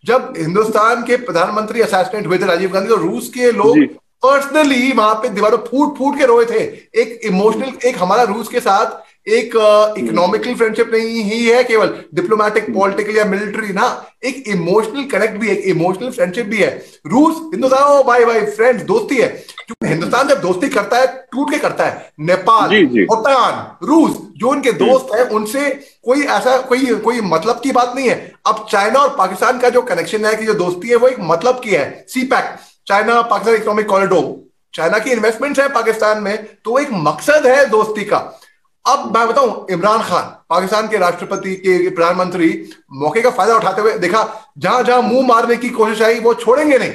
जब हिंदुस्तान के प्रधानमंत्री असैसिनेट हुए थे राजीव गांधी, तो रूस के लोग पर्सनली वहां पे दीवारों फूट फूट के रोए थे। एक इमोशनल, एक हमारा रूस के साथ एक इकोनॉमिकल फ्रेंडशिप नहीं ही है केवल, डिप्लोमेटिक, पॉलिटिकल या मिलिट्री ना, एक इमोशनल कनेक्ट भी है, एक इमोशनल फ्रेंडशिप भी है। रूस हिंदुस्तान, ओ भाई भाई फ्रेंड्स, दोस्ती है। क्योंकि हिंदुस्तान जब दोस्ती करता है टूट के करता है। नेपाल, भूटान, रूस जो उनके दोस्त है, उनसे कोई ऐसा कोई मतलब की बात नहीं है। अब चाइना और पाकिस्तान का जो कनेक्शन है, कि जो दोस्ती है, वो एक मतलब की है। CPEC, China Pakistan economic corridor, China की इन्वेस्टमेंट्स है पाकिस्तान में, तो एक मकसद है दोस्ती का। अब मैं बताऊं, इमरान खान पाकिस्तान के राष्ट्रपति के प्रधानमंत्री मौके का फायदा उठाते हुए देखा, जहां जहां मुंह मारने की कोशिश आई वो छोड़ेंगे नहीं।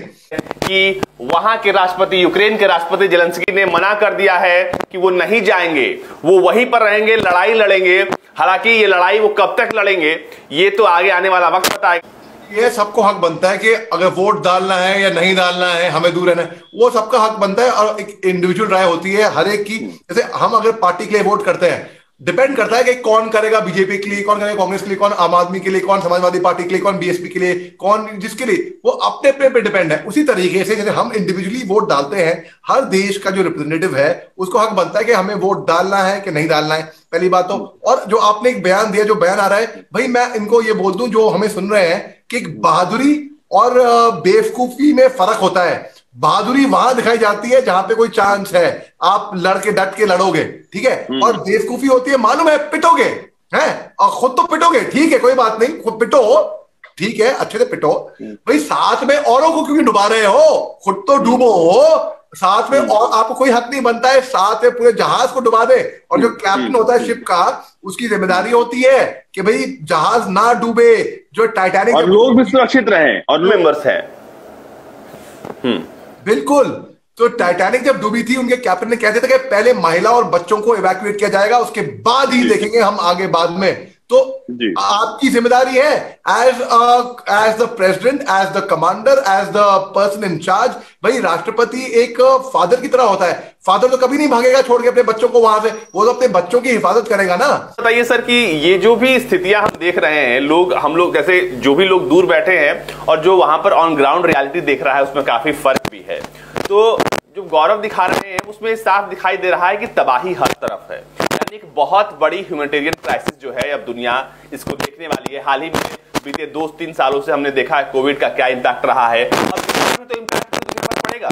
कि वहां के राष्ट्रपति, यूक्रेन के राष्ट्रपति जेलेंस्की ने मना कर दिया है कि वो नहीं जाएंगे, वो वहीं पर रहेंगे, लड़ाई लड़ेंगे। हालांकि ये लड़ाई वो कब तक लड़ेंगे ये तो आगे आने वाला वक्त बताएगा। ये सबको हक बनता है कि अगर वोट डालना है या नहीं डालना है, हमें दूर रहना है, वो सबका हक बनता है। और एक इंडिविजुअल राय होती है हर एक की। जैसे हम अगर पार्टी के लिए वोट करते हैं, डिपेंड करता है कि कौन करेगा बीजेपी के लिए, कौन करेगा कांग्रेस के लिए, कौन आम आदमी के लिए, कौन समाजवादी पार्टी के लिए, कौन बीएसपी के लिए, कौन जिसके लिए, वो अपने अपने पे डिपेंड है। उसी तरीके से जैसे हम इंडिविजुअली वोट डालते हैं, हर देश का जो रिप्रेजेंटेटिव है उसको हक बनता है कि हमें वोट डालना है कि नहीं डालना है, पहली बात तो। और जो आपने एक बयान दिया, जो बयान आ रहा है भाई, मैं इनको ये बोल दूं जो हमें सुन रहे हैं कि बहादुरी और बेवकूफी में फर्क होता है। बहादुरी वहां दिखाई जाती है जहां पे कोई चांस है, आप लड़के डट के लड़ोगे, ठीक है। और बेवकूफी होती है, मालूम है, पिटोगे हैं, और खुद तो पिटोगे, ठीक है, कोई बात नहीं, खुद पिटो, ठीक है, अच्छे से पिटो भाई, साथ में औरों को क्यों डुबा रहे हो? खुद तो डूबो हो साथ में, और आपको कोई हक नहीं बनता है साथ में पूरे जहाज को डुबा दे। और जो कैप्टन होता है शिप का, उसकी जिम्मेदारी होती है कि भाई जहाज ना डूबे, जो टाइटैनिक, और लोग भी सुरक्षित रहे, और मेंबर्स हैं। बिल्कुल। तो टाइटैनिक जब डूबी थी, उनके कैप्टन ने कहते थे कि पहले महिला और बच्चों को इवैक्यूएट किया जाएगा, उसके बाद ही देखेंगे हम आगे बाद में। तो आपकी जिम्मेदारी है as the president, as the commander, as the person in charge. भाई राष्ट्रपति एक फादर की तरह होता है। फादर तो कभी नहीं भागेगा छोड़ के अपने बच्चों को वहां से, वो तो अपने बच्चों की हिफाजत करेगा ना। बताइए सर कि ये जो भी स्थितियां हम देख रहे हैं, हम लोग जैसे जो भी लोग दूर बैठे हैं और जो वहां पर ऑन ग्राउंड रियलिटी देख रहा है, उसमें काफी फर्क भी है। तो जो गौरव दिखा रहे हैं उसमें साफ दिखाई दे रहा है कि तबाही हर तरफ है। यानी एक बहुत बड़ी ह्यूमैनिटेरियन क्राइसिस जो है, अब दुनिया इसको देखने वाली है। हाल ही में बीते 2-3 सालों से हमने देखा है कोविड का क्या इम्पैक्ट रहा है, अब तो इम्पैक्ट दुनिया पर पड़ेगा।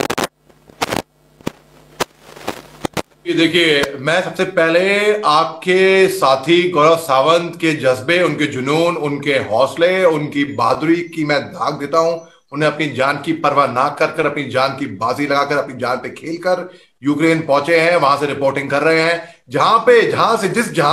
देखिए, मैं सबसे पहले आपके साथी गौरव सावंत के जज्बे, उनके जुनून, उनके हौसले, उनकी बहादुरी की मैं दाग देता हूं। उन्हें अपनी जान की परवाह ना कर अपनी जान की बाजी लगाकर, अपनी जान पे खेलकर यूक्रेन पहुंचे हैं, वहां से रिपोर्टिंग कर रहे हैं। जहां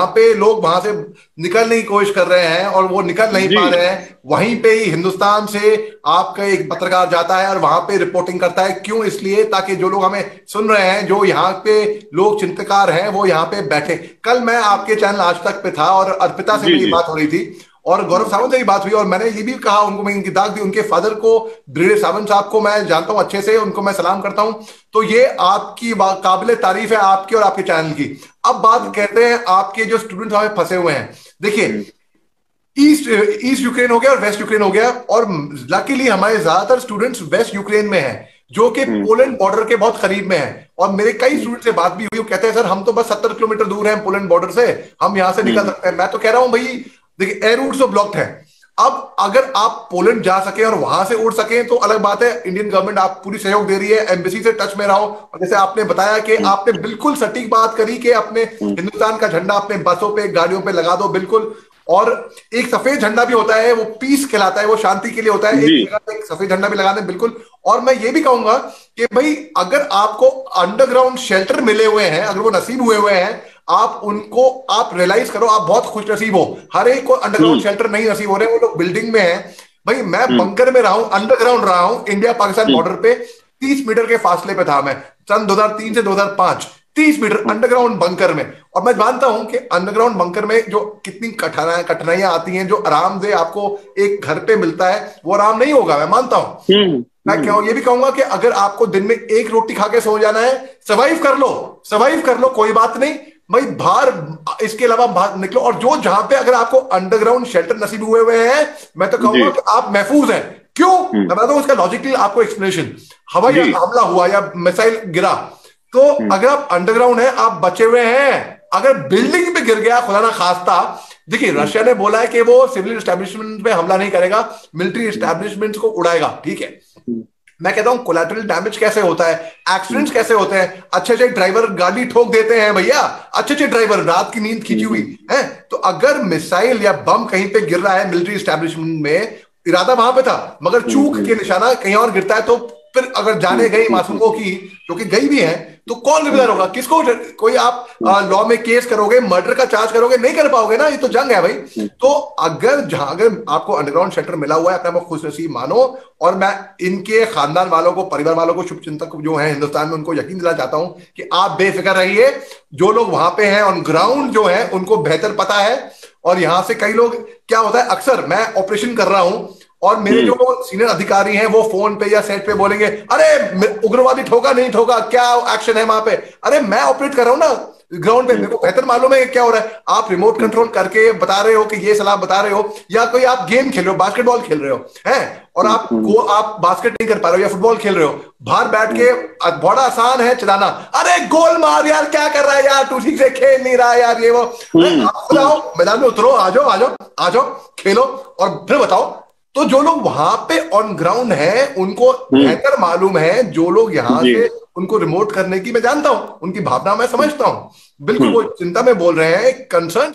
पे लोग वहां से निकलने की कोशिश कर रहे हैं और वो निकल नहीं पा रहे हैं, वहीं पे ही हिंदुस्तान से आपका एक पत्रकार जाता है और वहां पे रिपोर्टिंग करता है। क्यों? इसलिए ताकि जो लोग हमें सुन रहे हैं, जो यहाँ पे लोग चिंतकार हैं, वो यहाँ पे बैठे। कल मैं आपके चैनल आज तक पे था और अर्पिता से मेरी बात हो रही थी, और गौरव सावंत से भी बात हुई और मैंने ये भी कहा उनको, मैं इनकी दाग दी, उनके फादर को ब्रिगेडियर सावंत साहब को मैं जानता हूं अच्छे से, उनको मैं सलाम करता हूं। तो ये आपकी काबिले तारीफ है आपकी और आपके चैनल की। अब बात कहते हैं आपके जो स्टूडेंट हमें फंसे हुए हैं, देखिए ईस्ट यूक्रेन हो गया और वेस्ट यूक्रेन हो गया, और लकीली हमारे ज्यादातर स्टूडेंट्स वेस्ट यूक्रेन में हैं जो कि पोलैंड बॉर्डर के बहुत करीब में है। और मेरे कई स्टूडेंट से बात भी हुई, वो कहते हैं सर हम तो बस 70 किलोमीटर दूर हैं पोलैंड बॉर्डर से, हम यहां से निकल सकते हैं। मैं तो कह रहा हूं भाई देखिए एयर रूट तो ब्लॉक्ड है। अब अगर आप पोलैंड जा सके और वहां से उड़ सके तो अलग बात है, इंडियन गवर्नमेंट आप पूरी सहयोग दे रही है, एम्बेसी से टच में रहो। और जैसे आपने बताया कि आपने बिल्कुल सटीक बात करी कि अपने हिंदुस्तान का झंडा अपने बसों पे गाड़ियों पे लगा दो, बिल्कुल। और एक सफेद झंडा भी होता है, वो पीस कहलाता है, वो शांति के लिए होता है, एक सफेद झंडा भी लगाना बिल्कुल। और मैं ये भी कहूंगा कि भाई अगर आपको अंडरग्राउंड शेल्टर मिले हुए हैं, अगर वो नसीब हुए हुए हैं, आप उनको आप रियलाइज करो, आप बहुत खुश नसीब हो। हर एक को अंडरग्राउंड शेल्टर नहीं नसीब हो रहे, वो लोग बिल्डिंग में हैं। भाई मैं बंकर में रहा हूं, अंडरग्राउंड रहा हूं, इंडिया पाकिस्तान बॉर्डर पे 30 मीटर के फासले पे था मैं, सन 2003 से 2005, 30 मीटर अंडरग्राउंड बंकर में। और मैं जानता हूं कि अंडरग्राउंड बंकर में जो कितनी कठिनाइयां आती हैं, जो आराम से आपको एक घर पे मिलता है वो आराम नहीं होगा, मैं मानता हूं। मैं ये भी कहूंगा कि अगर आपको दिन में एक रोटी खा के सो जाना है, सर्वाइव कर लो, कोई बात नहीं भाई, बाहर इसके अलावा बाहर निकलो। और जो जहां पे अगर आपको अंडरग्राउंड शेल्टर नसीब हुए हैं, मैं तो कहूंगा कि आप महफूज हैं। क्यों? मैं बताता हूं उसका लॉजिकली आपको एक्सप्लेनेशन। हवाई हमला हुआ या मिसाइल गिरा, तो अगर आप अंडरग्राउंड है आप बचे हुए हैं। अगर बिल्डिंग पे गिर गया खुदा ना खास्ता, देखिए रशिया ने बोला है कि वो सिविल एस्टेब्लिशमेंट पे हमला नहीं करेगा, मिलिट्री एस्टेब्लिशमेंट को उड़ाएगा, ठीक है। मैं कहता हूं कोलैटरल डैमेज कैसे होता है, एक्सीडेंट्स कैसे होते हैं। अच्छे ड्राइवर गाड़ी ठोक देते हैं भैया, अच्छे ड्राइवर, रात की नींद खींची हुई है। तो अगर मिसाइल या बम कहीं पे गिर रहा है मिलिट्री एस्टेब्लिशमेंट में, इरादा वहां पे था मगर चूक के निशाना कहीं और गिरता है, तो फिर अगर जाने गई मासूमों की, जो कि गई भी है, तो कौन जिम्मेदार होगा? किसको? कोई आप लॉ में केस करोगे, मर्डर का चार्ज करोगे, नहीं कर पाओगे ना, ये तो जंग है भाई। तो अगर आपको अंडरग्राउंड शेल्टर मिला हुआ है, अपने आप खुश नसीब मानो। और मैं इनके खानदान वालों को, परिवार वालों को, शुभचिंतक जो है हिंदुस्तान में, उनको यकीन दिलाना चाहता हूं कि आप बेफिक्र रहिए। जो लोग वहां पे हैं ऑन ग्राउंड जो है, उनको बेहतर पता है। और यहां से कई लोग, क्या होता है अक्सर, मैं ऑपरेशन कर रहा हूं और मेरे जो सीनियर अधिकारी हैं वो फोन पे या सेट पे बोलेंगे, अरे उग्रवादी ठोका नहीं ठोका, क्या एक्शन है वहां पे? अरे मैं ऑपरेट कर रहा हूं ना ग्राउंड पे, मेरे को बेहतर मालूम है क्या हो रहा है। आप रिमोट कंट्रोल करके बता रहे हो कि ये सलाह बता रहे हो, या कोई आप गेम खेल रहे हो, बास्केटबॉल खेल रहे हो हैं, और आप बास्केट नहीं कर पा रहे हो या फुटबॉल खेल रहे हो, बाहर बैठ के बड़ा आसान है चलाना, अरे गोल मार यार, क्या कर रहा है यार तू, ठीक से खेल नहीं रहा यार, ये वो। आप खुद आओ मैदान में, उतरो, आ जाओ खेलो और फिर बताओ। तो जो लोग वहां पे ऑन ग्राउंड हैं उनको बेहतर मालूम है, जो लोग यहाँ से उनको रिमोट करने की मैं जानता हूं, उनकी भावना मैं समझता हूं, बिल्कुल वो चिंता में बोल रहे हैं, कंसर्न।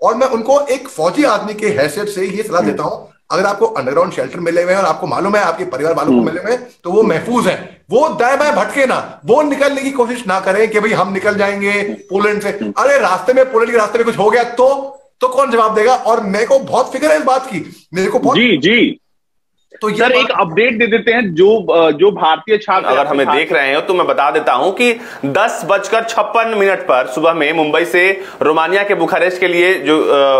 और मैं उनको एक फौजी आदमी के हैसियत से ये सलाह देता हूं, अगर आपको अंडरग्राउंड शेल्टर मिले हुए हैं और आपको मालूम है आपके परिवार वालों को मिले हुए हैं, तो वो महफूज है। वो दाएं बाएं भटके ना, वो निकलने की कोशिश ना करें कि भाई हम निकल जाएंगे पोलैंड से। अरे रास्ते में, पोलैंड के रास्ते में कुछ हो गया तो कौन जवाब देगा? और मेरे को बहुत फिक्र है इस बात की, मेरे को बहुत। जी तो सर एक अपडेट दे देते हैं, जो भारतीय छात्र अगर हमें देख रहे हैं तो मैं बता देता हूं कि 10:56 पर सुबह में मुंबई से रोमानिया के बुखारेस्ट के लिए जो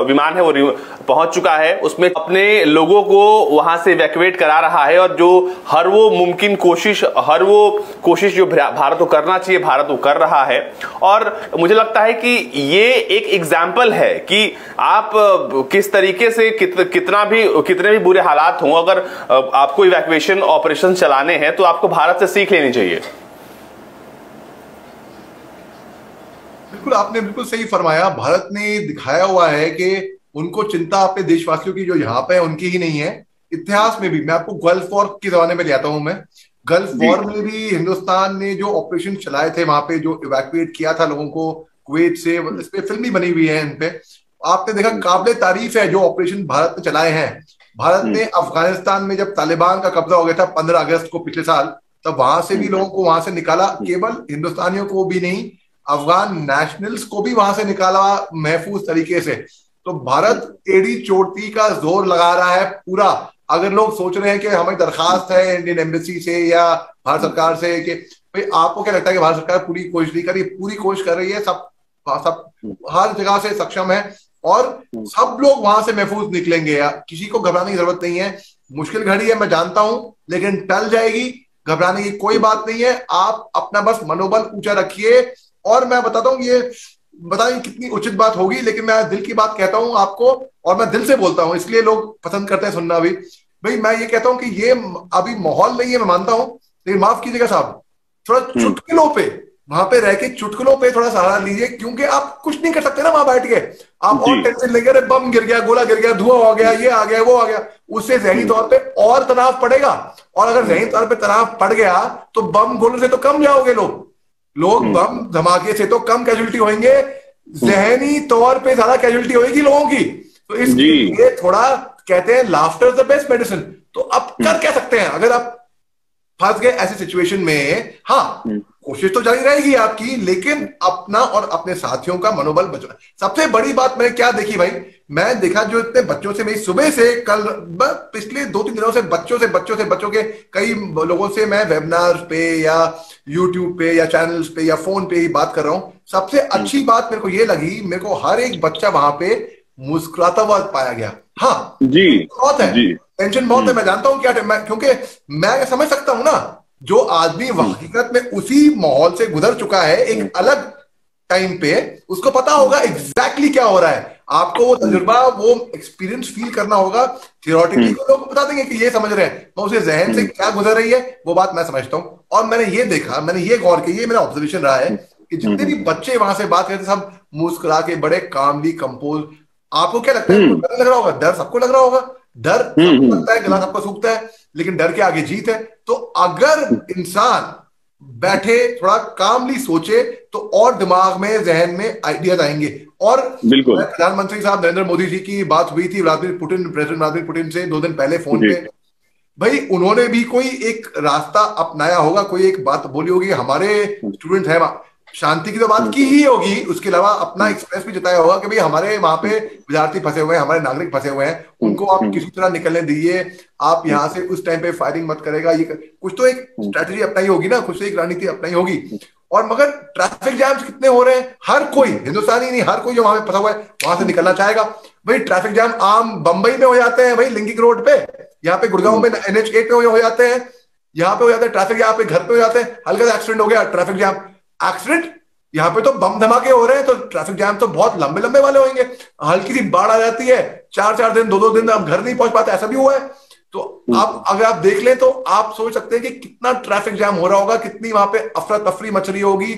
विमान है वो पहुंच चुका है। उसमें अपने लोगों को वहां से इवैक्यूएट करा रहा है, और जो हर वो मुमकिन कोशिश, जो भारत को करना चाहिए, भारत वो कर रहा है। और मुझे लगता है कि ये एक एग्जाम्पल है कि आप किस तरीके से कितने भी बुरे हालात हों, अगर आपको इवैक्यूएशन ऑपरेशन चलाने हैं तो आपको भारत से सीख लेनी चाहिए। बिल्कुल, आपने बिल्कुल सही फरमाया। भारत ने दिखाया हुआ है कि उनको चिंता अपने देशवासियों की जो यहाँ पे है उनकी ही नहीं है। इतिहास में भी, मैं आपको गल्फ वॉर के जमाने में ले आता हूं मैं, गल्फ वॉर में भी हिंदुस्तान ने जो ऑपरेशन चलाए थे वहां पे, जो इवैक्यूएट किया था लोगों को कुवैत से, इस पे फिल्म भी बनी हुई है इन पे, आपने देखा काबिले तारीफ है जो ऑपरेशन भारत ने चलाए हैं। भारत ने अफगानिस्तान में जब तालिबान का कब्जा हो गया था 15 अगस्त को पिछले साल, तब वहां से भी लोगों को वहां से निकाला, केवल हिंदुस्तानियों को भी नहीं, अफगान नेशनल्स को भी वहां से निकाला महफूज तरीके से। तो भारत एड़ी चोटी का जोर लगा रहा है पूरा। अगर लोग सोच रहे हैं कि हमें दरखास्त है इंडियन एम्बेसी से या भारत सरकार से कि भाई आपको क्या लगता है कि भारत सरकार पूरी कोशिश नहीं कर रही? पूरी कोशिश कर रही है, सब सब हर जगह से सक्षम है और सब लोग वहां से महफूज निकलेंगे। या किसी को घबराने की जरूरत नहीं है। मुश्किल घड़ी है, मैं जानता हूं, लेकिन टल जाएगी। घबराने की कोई बात नहीं है। आप अपना बस मनोबल ऊंचा रखिए। और मैं बताता हूँ, ये बताइए कितनी उचित बात होगी, लेकिन मैं दिल की बात कहता हूं आपको, और मैं दिल से बोलता हूं, इसलिए लोग पसंद करते हैं सुनना भी। भाई मैं ये कहता हूं कि ये अभी माहौल नहीं है, मैं मानता हूं, लेकिन माफ कीजिएगा साहब, थोड़ा चुटकिलों पे वहां पे रह के चुटकिलों पे थोड़ा सहारा लीजिए, क्योंकि आप कुछ नहीं कर सकते ना वहां बैठ के। आप और टेंशन लेंगे, अरे बम गिर गया, गोला गिर गया, धुआं हो गया, ये आ गया, वो आ गया, उससे जहनी तौर पे और तनाव पड़ेगा। और अगर जहनी तौर पे तनाव पड़ गया तो बम गोले से तो कम जाओगे लोग बम धमाके से तो कम कैजुअलिटी होंगे, जहनी तौर पे ज्यादा कैजुअलिटी होगी लोगों की। तो इसलिए थोड़ा कहते हैं laughter is the best medicine. तो अब कर क्या सकते हैं अगर आप फंस गए ऐसी सिचुएशन में? हाँ, कोशिश तो जारी रहेगी आपकी, लेकिन अपना और अपने साथियों का मनोबल बचाना। सबसे बड़ी बात मैंने क्या देखी भाई, मैं देखा जो इतने बच्चों से, मेरी सुबह से कल पिछले 2-3 दिनों से बच्चों के कई लोगों से मैं वेबिनार पे या यूट्यूब पे या चैनल्स पे या फोन पे ही बात कर रहा हूं। सबसे अच्छी बात मेरे को ये लगी, मेरे को हर एक बच्चा वहां पे मुस्कुराता हुआ पाया गया। हाँ जी, बहुत है, टेंशन बहुत है, मैं जानता हूं क्या, क्योंकि मैं समझ सकता हूं ना, जो आदमी हकीकत में उसी माहौल से गुजर चुका है एक अलग टाइम पे, उसको पता होगा एग्जैक्टली क्या हो रहा है। आपको वो तजुर्बा, वो एक्सपीरियंस फील करना होगा। थियोरेटिकली तो लोग बता देंगे कि ये समझ रहे हैं, तो उसके जहन से क्या गुजर रही है वो बात मैं समझता हूँ। और मैंने ये देखा, मैंने ये गौर किया, ये मेरा ऑब्जर्वेशन रहा है कि जितने भी बच्चे वहां से बात करते सब मुस्कुरा के, बड़े कामली कंपोज। आपको क्या लगता है, डर लग रहा होगा? डर सबको लग रहा होगा, डर सबको लगता है, गला सबको सूखता है, लेकिन डर के आगे जीत है। तो अगर इंसान बैठे, थोड़ा कामली सोचे, तो और दिमाग में, जहन में आइडियाज आएंगे। और प्रधानमंत्री साहब नरेंद्र मोदी जी की बात हुई थी प्रेसिडेंट व्लादिमीर पुतिन से 2 दिन पहले फोन पे। भाई उन्होंने भी कोई एक रास्ता अपनाया होगा, कोई एक बात बोली होगी, हमारे स्टूडेंट है, शांति की तो बात की ही होगी, उसके अलावा अपना एक्सप्रेस भी जताया होगा कि भाई हमारे वहां पे विद्यार्थी फंसे हुए हैं, हमारे नागरिक फंसे हुए हैं, उनको आप किसी तरह निकलने दीजिए, आप यहाँ से उस टाइम पे फायरिंग मत करेगा, ये कुछ तो एक स्ट्रेटेजी अपनाई होगी ना, कुछ तो एक रणनीति अपनाई होगी। और मगर ट्रैफिक जैम्स कितने हो रहे हैं, हर कोई हिंदुस्तानी नहीं, हर कोई जो वहां पे फंसा हुआ है वहां से निकलना चाहेगा। भाई ट्रैफिक जैम आम बंबई में हो जाते हैं, भाई लिंकिंग रोड पे, यहाँ पे गुड़गांव में NH8 पे हो जाते हैं, यहाँ पे हो जाते हैं ट्रैफिक, यहाँ पे घर पे हो जाते हैं, हल्का सा एक्सीडेंट हो गया, ट्रैफिक जैम, एक्सीडेंट। यहाँ पे तो बम धमाके हो रहे हैं, तो ट्रैफिक जैम तो बहुत लंबे लंबे वाले होंगे। हल्की सी बाढ़ आ जाती है, 4-4 दिन 2-2 दिन आप घर नहीं पहुंच पाते, ऐसा भी हुआ है। तो आप अगर आप देख लें तो आप सोच सकते हैं कि कितना ट्रैफिक जैम हो रहा होगा, कितनी वहां पे अफरा तफरी मच रही होगी।